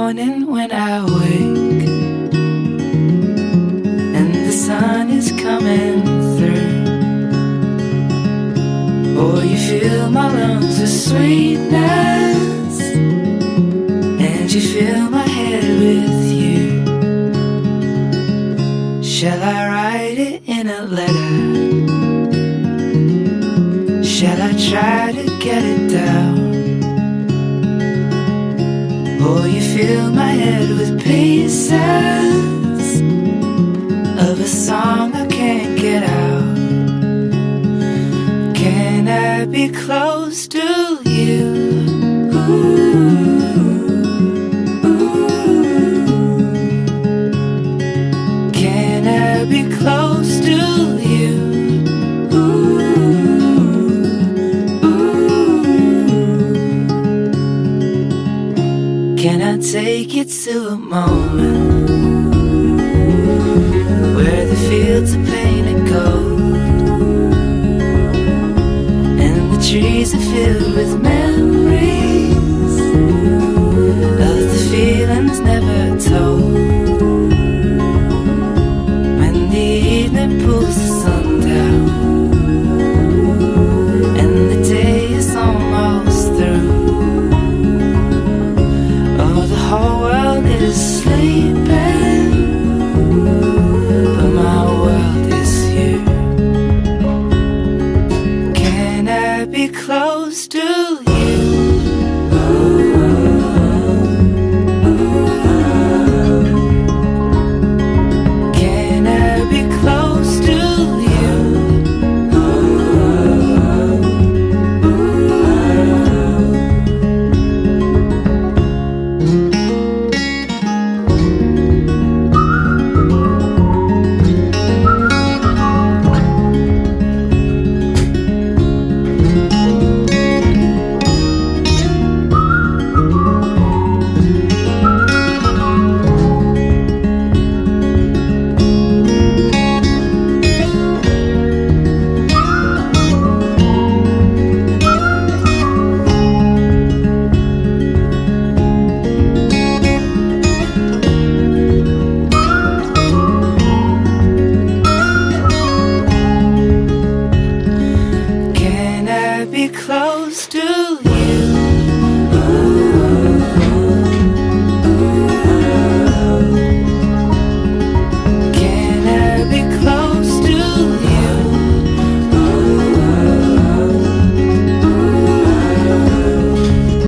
morning when I wake and the sun is coming through. Oh, you fill my lungs with sweetness, and you fill my head with you. Shall I write it in a letter? Shall I try to get it down? Oh, you fill my head with pieces of a song I can't get out. Can I be close to you? Ooh, ooh. Can I be close to you? Can I take you to a moment where the fields are painted gold and the trees are filled with memories of